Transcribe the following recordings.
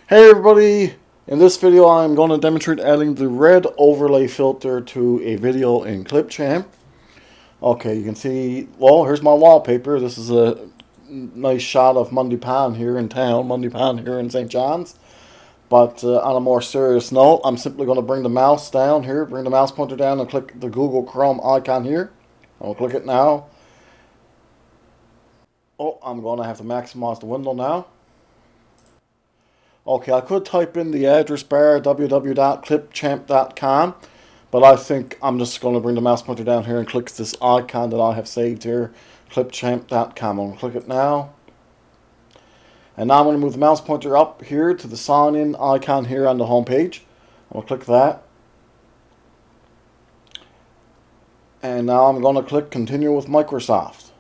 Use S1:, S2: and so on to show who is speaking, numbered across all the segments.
S1: Hey everybody! In this video I'm going to demonstrate adding the red overlay filter to a video in Clipchamp. Okay, you can see, well, here's my wallpaper. This is a nice shot of Mundy Pond here in town, Mundy Pond here in St. John's. But on a more serious note, I'm simply going to bring the mouse down here, bring the mouse pointer down and click the Google Chrome icon here. I'll click it now. Oh, I'm going to have to maximize the window now. Okay, I could type in the address bar www.clipchamp.com, but I think I'm just going to bring the mouse pointer down here and click this icon that I have saved here, Clipchamp.com. I'm going to click it now. And now I'm going to move the mouse pointer up here to the sign in icon here on the home page. I'm going to click that. And now I'm going to click continue with Microsoft.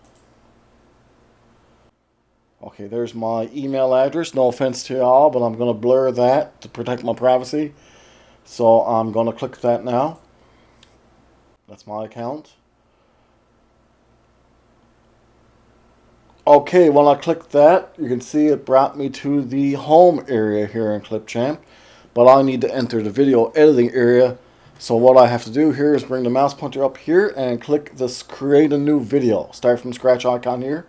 S1: Okay, there's my email address. No offense to y'all, but I'm going to blur that to protect my privacy. So I'm going to click that now. That's my account. Okay, when I clicked that, you can see it brought me to the home area here in Clipchamp. But I need to enter the video editing area. So what I have to do here is bring the mouse pointer up here and click this create a new video. Start from scratch icon here.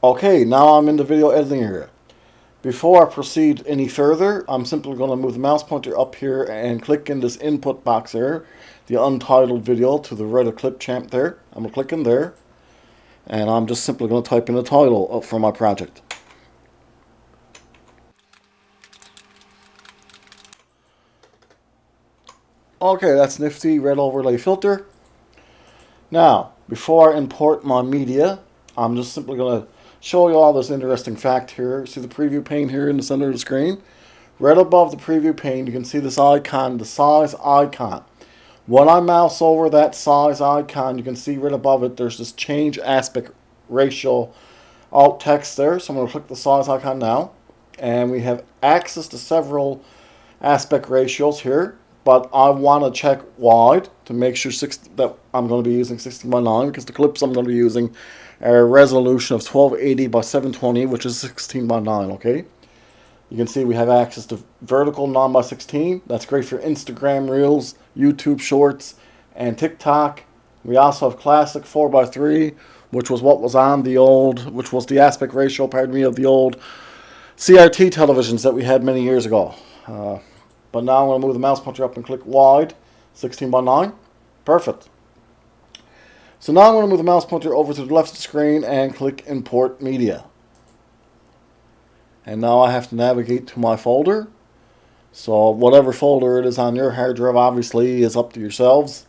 S1: Okay, now I'm in the video editing area. Before I proceed any further, I'm simply going to move the mouse pointer up here and click in this input box there, the untitled video to the right of Clipchamp there. I'm going to click in there, and I'm just simply going to type in the title for my project. Okay, that's nifty red overlay filter. Now, before I import my media, I'm just simply going to show you all this interesting fact here. See the preview pane here in the center of the screen? Right above the preview pane, you can see this icon, the size icon. When I mouse over that size icon, you can see right above it, there's this change aspect ratio alt text there. So I'm going to click the size icon now. And we have access to several aspect ratios here. But I want to check wide to make sure that I'm going to be using 16:9 because the clips I'm going to be using are a resolution of 1280 by 720, which is 16:9, okay? You can see we have access to vertical 9 by 16. That's great for Instagram Reels, YouTube Shorts, and TikTok. We also have classic 4 by 3, which was what was on the old, which was the aspect ratio, pardon me, of the old CRT televisions that we had many years ago. But now I'm going to move the mouse pointer up and click wide, 16:9. Perfect. So now I'm going to move the mouse pointer over to the left of the screen and click import media. And now I have to navigate to my folder. So whatever folder it is on your hard drive obviously is up to yourselves.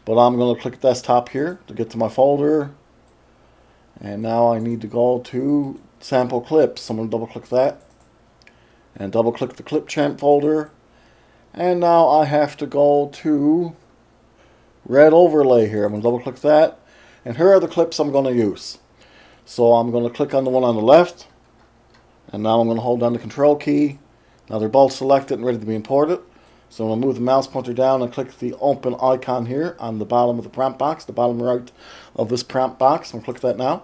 S1: But I'm going to click desktop here to get to my folder. And now I need to go to sample clips. So I'm going to double click that. And double click the Clipchamp folder. And now I have to go to red overlay here. I'm going to double click that. And here are the clips I'm going to use. So I'm going to click on the one on the left. And now I'm going to hold down the control key. Now they're both selected and ready to be imported. So I'm going to move the mouse pointer down and click the open icon here on the bottom of the prompt box, the bottom right of this prompt box. I'm going to click that now.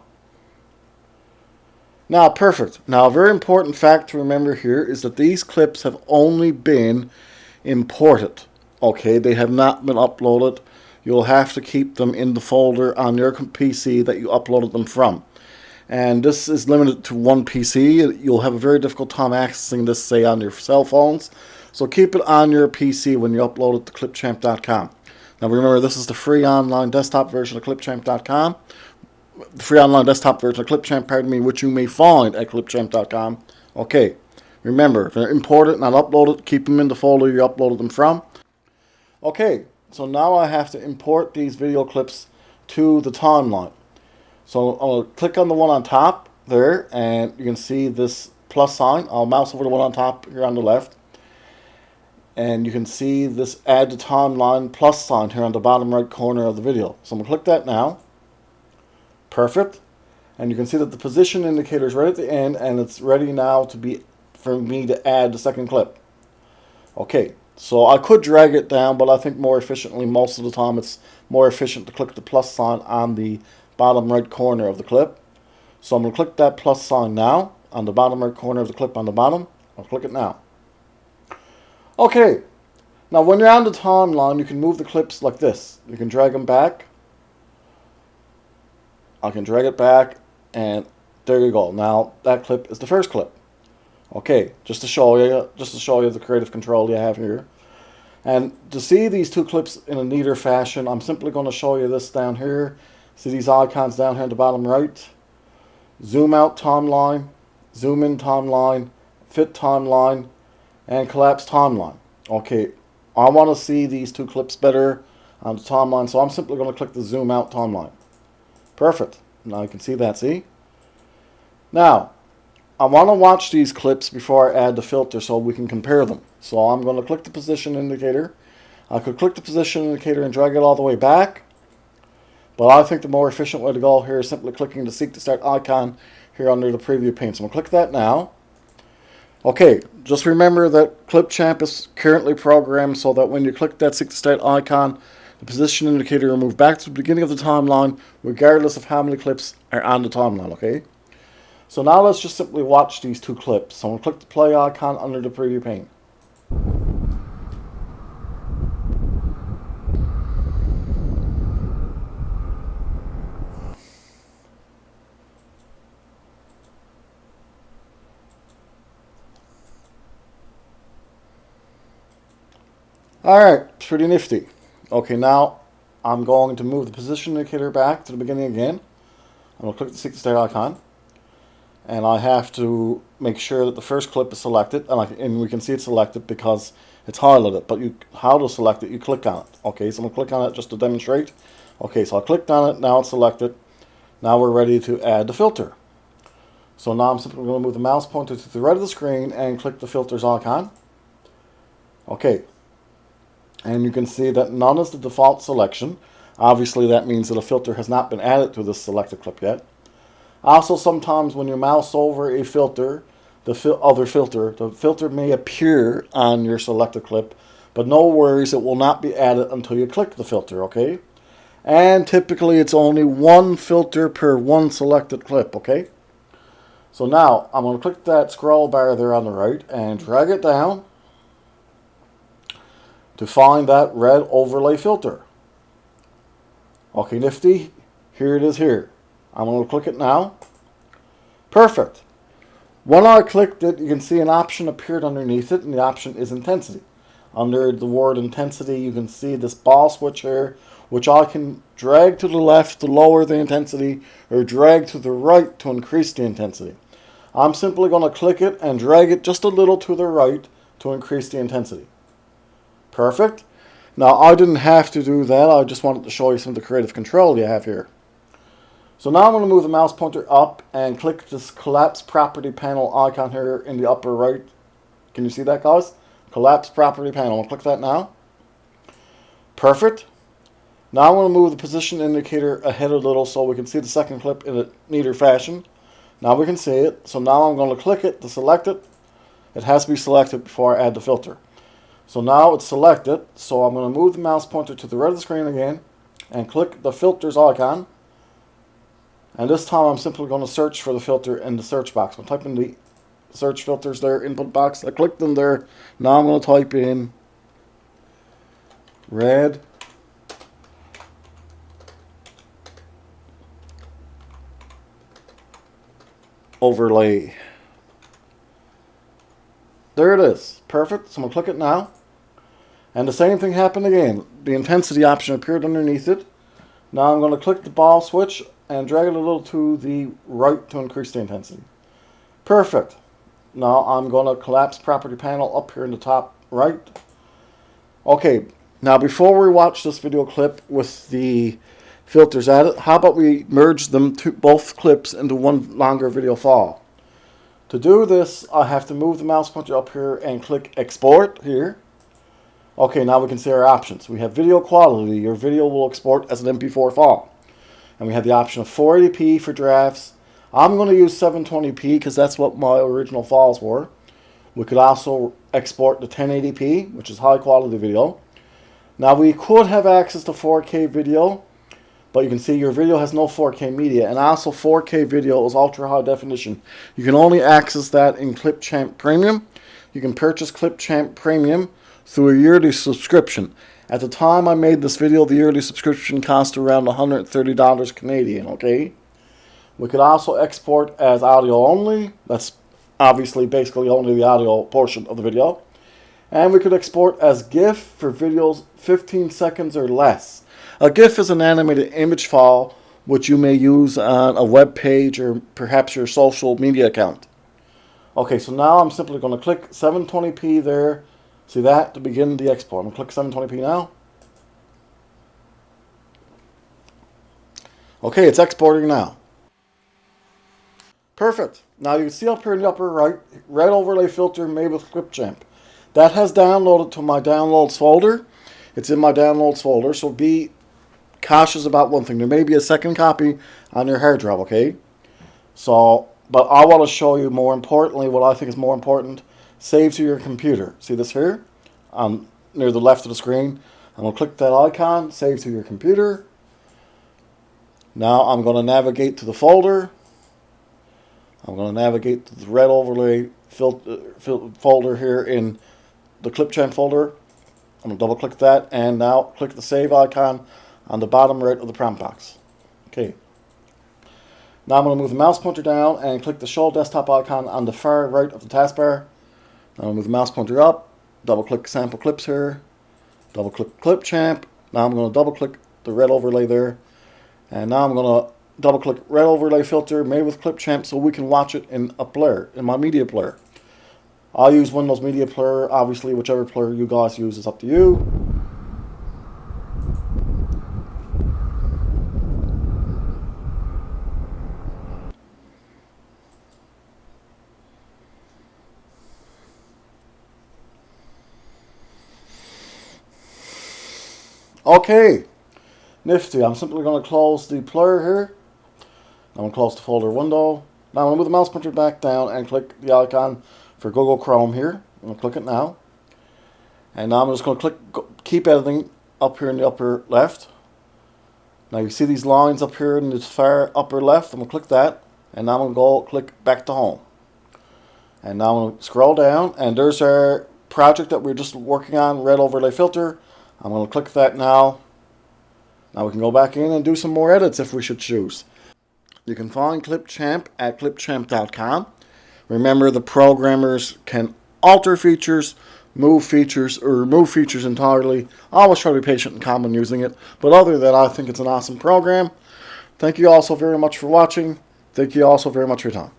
S1: Now, perfect. Now, a very important fact to remember here is that these clips have only been imported. Okay, they have not been uploaded. You'll have to keep them in the folder on your PC that you uploaded them from. And this is limited to one PC. You'll have a very difficult time accessing this, say, on your cell phones. So keep it on your PC when you upload it to Clipchamp.com. Now remember, this is the free online desktop version of Clipchamp.com. The free online desktop version of Clipchamp, pardon me, which you may find at Clipchamp.com. Okay, remember, they're imported, not uploaded. Keep them in the folder you uploaded them from. Okay, so now I have to import these video clips to the timeline. So I'll click on the one on top there, and you can see this plus sign. I'll mouse over the one on top here on the left. And you can see this add to timeline plus sign here on the bottom right corner of the video. So I'm going to click that now. Perfect. And you can see that the position indicator is right at the end, and it's ready now to be for me to add the second clip. Okay, so I could drag it down, but I think more efficiently, most of the time, it's more efficient to click the plus sign on the bottom right corner of the clip. So I'm going to click that plus sign now on the bottom right corner of the clip on the bottom. I'll click it now. Okay, now when you're on the timeline, you can move the clips like this. You can drag them back. I can drag it back, and there you go. Now that clip is the first clip. Okay, just to show you the creative control you have here. And to see these two clips in a neater fashion, I'm simply going to show you this down here. See these icons down here in the bottom right? Zoom out timeline, zoom in timeline, fit timeline, and collapse timeline. Okay, I want to see these two clips better on the timeline, so I'm simply going to click the zoom out timeline. Perfect. Now you can see that, see? Now, I want to watch these clips before I add the filter so we can compare them. So I'm going to click the position indicator. I could click the position indicator and drag it all the way back. But I think the more efficient way to go here is simply clicking the Seek to Start icon here under the preview pane. So I'm going to click that now. Okay, just remember that Clipchamp is currently programmed so that when you click that Seek to Start icon, the position indicator will move back to the beginning of the timeline regardless of how many clips are on the timeline, okay? So now let's just simply watch these two clips. So I'm going to click the play icon under the preview pane. Alright, pretty nifty. Okay, now I'm going to move the position indicator back to the beginning again. I'm going to click the Seek to Start icon. And I have to make sure that the first clip is selected. And we can see it's selected because it's highlighted. But how to select it, you click on it. Okay, so I'm going to click on it just to demonstrate. Okay, so I clicked on it, now it's selected. Now we're ready to add the filter. So now I'm simply going to move the mouse pointer to the right of the screen and click the filters icon. Okay. And you can see that none is the default selection. Obviously that means that a filter has not been added to this selected clip yet. Also, sometimes when you mouse over a filter, the filter may appear on your selected clip, but no worries, it will not be added until you click the filter, okay? And typically it's only one filter per one selected clip, okay? So now I'm going to click that scroll bar there on the right and drag it down to find that red overlay filter. Okay, nifty. Here it is here. I'm going to click it now. Perfect. When I clicked it, you can see an option appeared underneath it, and the option is intensity. Under the word intensity, you can see this ball switch here, which I can drag to the left to lower the intensity, or drag to the right to increase the intensity. I'm simply going to click it and drag it just a little to the right to increase the intensity. Perfect. Now, I didn't have to do that. I just wanted to show you some of the creative control you have here. So now I'm going to move the mouse pointer up and click this Collapse Property Panel icon here in the upper right. Can you see that, guys? Collapse Property Panel. I'll click that now. Perfect. Now I'm going to move the position indicator ahead a little so we can see the second clip in a neater fashion. Now we can see it. So now I'm going to click it to select it. It has to be selected before I add the filter. So now it's selected, so I'm going to move the mouse pointer to the right of the screen again and click the filters icon. And this time I'm simply going to search for the filter in the search box. I'm typing the search filters there, input box. I clicked them there. Now I'm going to type in red overlay. There it is. Perfect. So I'm going to click it now. And the same thing happened again. The intensity option appeared underneath it. Now I'm going to click the ball switch and drag it a little to the right to increase the intensity. Perfect. Now I'm going to collapse property panel up here in the top right. Okay, now before we watch this video clip with the filters added, how about we merge them both clips into one longer video file? To do this, I have to move the mouse pointer up here and click export here. Okay, now we can see our options. We have video quality. Your video will export as an MP4 file. And we have the option of 480p for drafts. I'm going to use 720p because that's what my original files were. We could also export to 1080p, which is high quality video. Now we could have access to 4K video. But you can see your video has no 4K media, and also 4K video is ultra high definition. You can only access that in Clipchamp Premium. You can purchase Clipchamp Premium through a yearly subscription. At the time I made this video, the yearly subscription cost around $130 Canadian, okay? We could also export as audio only. That's obviously basically only the audio portion of the video. And we could export as GIF for videos 15 seconds or less. A GIF is an animated image file which you may use on a web page or perhaps your social media account. Okay, so now I'm simply going to click 720p there. See that? To begin the export. I'm going to click 720p now. Okay, it's exporting now. Perfect. Now you can see up here in the upper right, red overlay filter made with Clipchamp. That has downloaded to my downloads folder. It's in my downloads folder, so be cautious about one thing. There may be a second copy on your hard drive, okay? So, but I want to show you more importantly, what I think is more important, save to your computer. See this here? Near the left of the screen. I'm going to click that icon, save to your computer. Now I'm going to navigate to the folder. I'm going to navigate to the red overlay folder here in the Clipchamp folder. I'm going to double click that and now click the save icon on the bottom right of the prompt box. Okay. Now I'm going to move the mouse pointer down and click the show desktop icon on the far right of the taskbar. Now I'm going to move the mouse pointer up, double click sample clips here, double click Clipchamp. Now I'm going to double click the red overlay there. And now I'm going to double click red overlay filter made with Clipchamp so we can watch it in a player, in my media player. I'll use Windows Media Player. Obviously, whichever player you guys use is up to you. Okay, nifty. I'm simply going to close the player here. I'm going to close the folder window. Now I'm going to move the mouse pointer back down and click the icon for Google Chrome here. I'm going to click it now. And now I'm just going to click keep editing up here in the upper left. Now you see these lines up here in the far upper left. I'm going to click that. And now I'm going to go click back to home. And now I'm going to scroll down. And there's our project that we're just working on, red overlay filter. I'm going to click that now. Now we can go back in and do some more edits if we should choose. You can find Clipchamp at Clipchamp.com. Remember, the programmers can alter features, move features, or remove features entirely. Always try to be patient and calm when using it. But other than that, I think it's an awesome program. Thank you all so very much for watching. Thank you all so very much for your time.